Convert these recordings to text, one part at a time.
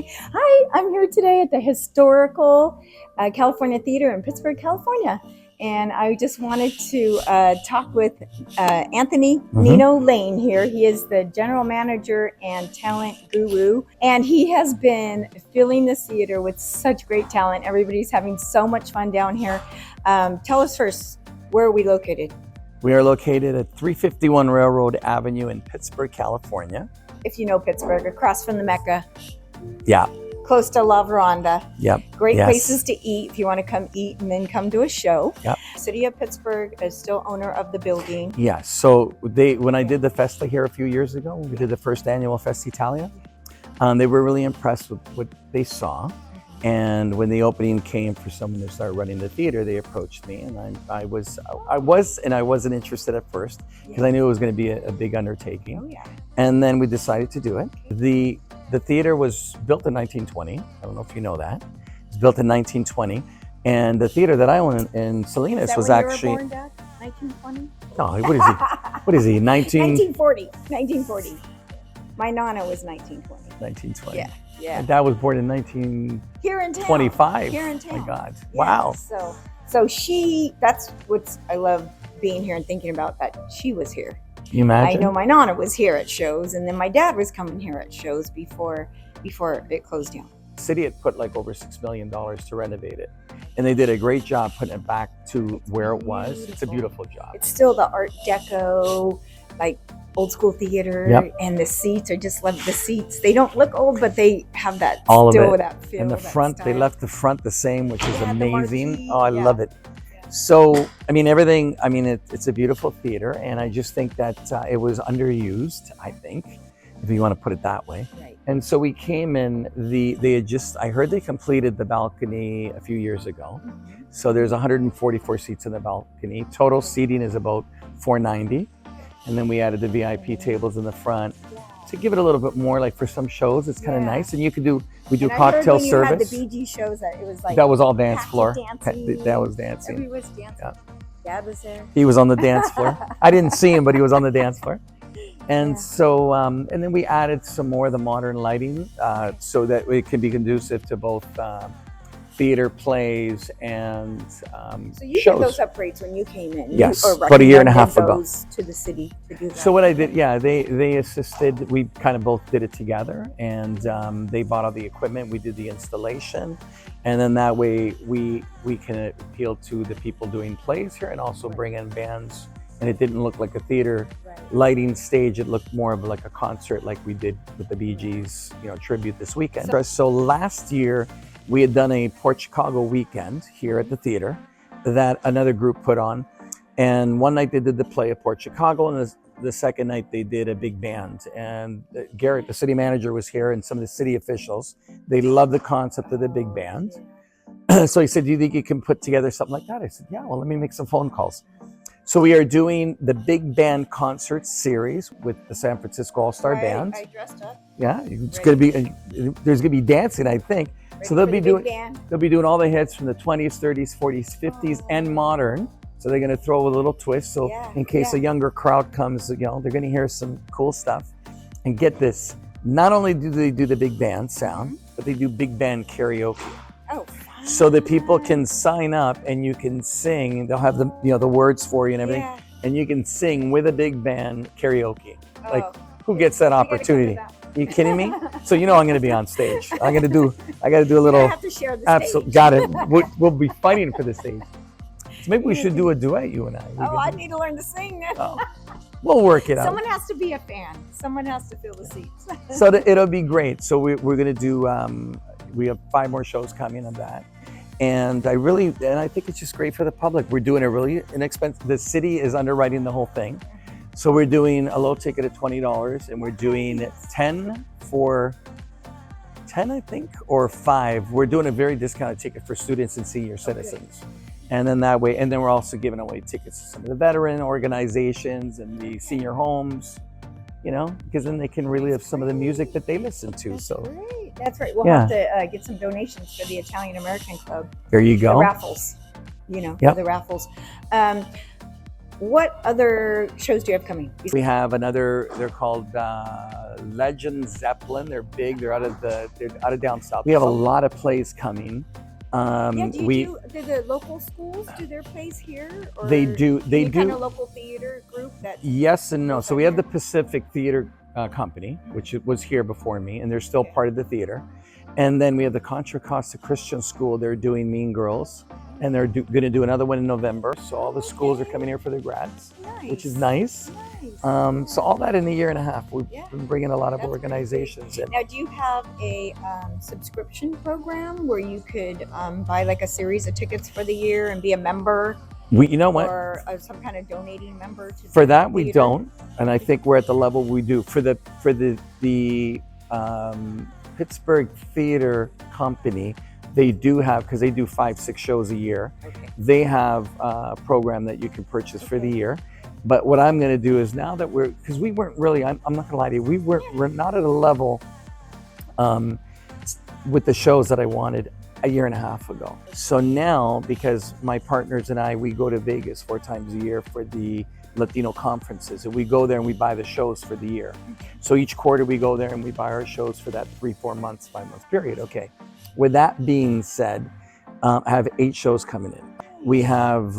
Hi, I'm here today at the historical California Theater in Pittsburgh, California. And I just wanted to talk with Anthony Nino Lane here. He is the general manager and talent guru, and he has been filling this theater with such great talent. Everybody's having so much fun down here. Tell us first, where are we located? We are located at 351 Railroad Avenue in Pittsburgh, California. If you know Pittsburgh, across from the Mecca. Yeah. Close to La Veranda. Yep. Great places to eat if you want to come eat and then come to a show. Yep. City of Pittsburgh is still owner of the building. Yeah. So when I did the Festa here a few years ago, we did the first annual Festa Italia. They were really impressed with what they saw. And when the opening came for someone to start running the theater, they approached me, and I wasn't interested at first because I knew it was going to be a big undertaking. Oh, yeah. And then we decided to do it. The theater was built in 1920. I don't know if you know that. It was built in 1920, and the theater that I own in Salinas was actually. You were born, Dad? 1920? No, what is he? What is he? 1940. 1940. My nana was 1920. 1920. Yeah. Yeah. And Dad was born in 1925. Here in town. Here in town. Oh my God. Yeah. Wow. So that's what I love being here and thinking about, that she was here. Can you imagine? I know my nana was here at shows, and then my dad was coming here at shows before it closed down. The city had put like over $6 million to renovate it, and they did a great job putting it back to where it was. It's a beautiful job. It's still the Art Deco, like old school theater. Yep. And the seats, I just love the seats. They don't look old, but they have that All still of it. that feel. And the that front, style. they left the front the same, which is Yeah, the amazing. marquee, Oh, I yeah. love it. Yeah. So, I mean, everything, I mean, it's a beautiful theater, and I just think that it was underused, I think, if you want to put it that way. Right. And so we came in, I heard they completed the balcony a few years ago. Mm-hmm. So there's 144 seats in the balcony. Total seating is about 490. And then we added the VIP tables in the front to give it a little bit more, like for some shows, it's kind of nice. And we do and cocktail I heard when service. You had the BG shows that it was like. That was all dance packed floor. dancing. That was dancing. Everybody was dancing. Yeah. Dad was there. He was on the dance floor. I didn't see him, but he was on the dance floor. And so, and then we added some more of the modern lighting so that it can be conducive to both theater, plays, and So you shows. did those upgrades when you came in. Yes, you, about a year and a half ago. Those to the city to do that. So what I did, they assisted. We kind of both did it together, and they bought all the equipment. We did the installation, and then that way we can appeal to the people doing plays here, and also bring in bands. And it didn't look like a theater lighting stage. It looked more of like a concert, like we did with the Bee Gees, tribute this weekend. So last year we had done a Port Chicago weekend here at the theater that another group put on. And one night they did the play of Port Chicago, and the second night they did a big band. And Garrett, the city manager, was here, and some of the city officials. They loved the concept of the big band. So he said, "Do you think you can put together something like that?" I said, "Yeah, well, let me make some phone calls." So we are doing the big band concert series with the San Francisco All-Star Band. I dressed up. Yeah, it's going to be, there's going to be dancing, I think. So they'll be doing all the hits from the 20s, 30s, 40s, 50s, and modern. So they're going to throw a little twist. So in case a younger crowd comes, they're going to hear some cool stuff. And get this, not only do they do the big band sound, but they do big band karaoke. Oh, so that people can sign up and you can sing. They'll have the words for you and everything, and you can sing with a big band karaoke. Like, who gets that opportunity? Are you kidding me? So I'm going to be on stage. I got to do a little. I have to share the stage. Got it. We'll be fighting for the stage. So maybe we should do a duet, you and I. I need to learn to sing now. We'll work it out. Someone has to be a fan. Someone has to fill the seats. So it'll be great. So we're going to do. We have 5 more shows coming on that. And I think it's just great for the public. We're doing a really inexpensive, the city is underwriting the whole thing. So we're doing a low ticket at $20, and we're doing 10 for 10, I think, or 5. We're doing a very discounted ticket for students and senior citizens. And then that way, and then we're also giving away tickets to some of the veteran organizations and the senior homes, because then they can relive some of the music that they listen to. That's so great. That's right. We'll have to get some donations for the Italian American Club. There you go. The raffles, the raffles. What other shows do you have coming? We have another. They're called Legend Zeppelin. They're big. They're out of down south. We have a lot of plays coming. Yeah, do the local schools do their plays here? Or They do. They do. Kind of local theater group that. Yes and no. So we have the Pacific Theater Company, which was here before me, and they're still part of the theater. And then we have the Contra Costa Christian School. They're doing Mean Girls, and they're going to do another one in November. So all the schools are coming here for their grads, which is nice. So all that in a year and a half. We've been bringing a lot of organizations in. Now, do you have a subscription program where you could buy like a series of tickets for the year and be a member? You know what? Or some kind of donating member to for that we don't, and I think we're at the level we do for the Pittsburgh Theater Company. They do have, because they do 5-6 shows a year. Okay. They have a program that you can purchase for the year. But what I'm going to do is, now that because we weren't really, I'm not going to lie to you, we're not at a level with the shows that I wanted a year and a half ago. So now, because my partners and I, we go to Vegas 4 times a year for the Latino conferences, and we go there and we buy the shows for the year. So each quarter we go there and we buy our shows for that 3-4 months, 5 month period. Okay. With that being said, I have 8 shows coming in. We have,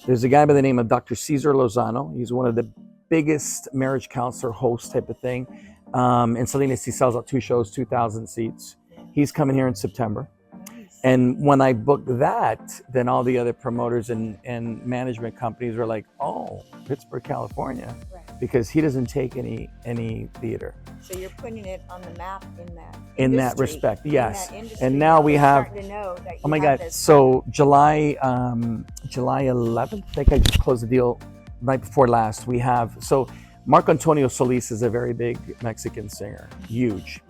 there's a guy by the name of Dr. Cesar Lozano. He's one of the biggest marriage counselor host type of thing. In Salinas, he sells out 2 shows, 2,000 seats. He's coming here in September. And when I booked that, then all the other promoters and management companies were like, oh, Pittsburgh, California, because he doesn't take any theater. So you're putting it on the map in that respect, yes. And now we have, oh my God, so July 11th, I think I just closed the deal right before last. We have, so Marco Antonio Solis is a very big Mexican singer, huge.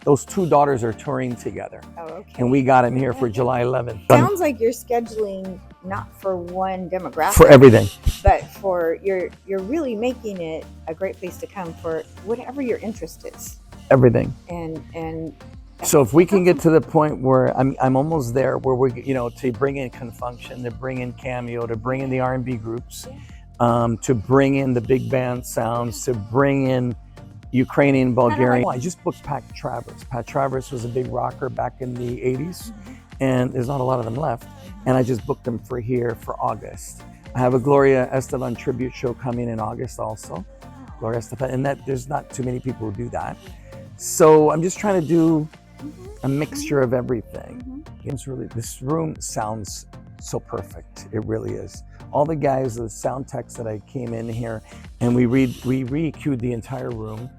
Those 2 daughters are touring together. Oh, okay. And we got him here for July 11th. Sounds like you're scheduling not for one demographic. For everything. But for you're really making it a great place to come for whatever your interest is. Everything. And so if we can get to the point where I'm almost there, where we're, to bring in Confunction, to bring in Cameo, to bring in the R&B groups, to bring in the big band sounds, to bring in Ukrainian, Bulgarian. I just booked Pat Travers. Pat Travers was a big rocker back in the 80s, and there's not a lot of them left. And I just booked them for here for August. I have a Gloria Estefan tribute show coming in August also. Gloria Estefan, and that there's not too many people who do that. So I'm just trying to do a mixture of everything. It's really, this room sounds so perfect. It really is. All the guys, the sound techs that I came in here, and we re-EQ'd the entire room,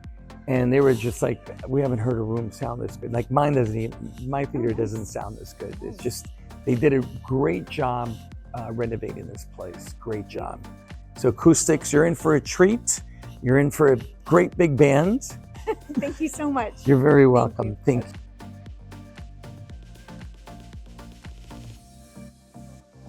and they were just like, we haven't heard a room sound this good. Like my theater doesn't sound this good. It's just, they did a great job renovating this place. Great job. So acoustics, you're in for a treat. You're in for a great big band. Thank you so much. You're very welcome. Thank you.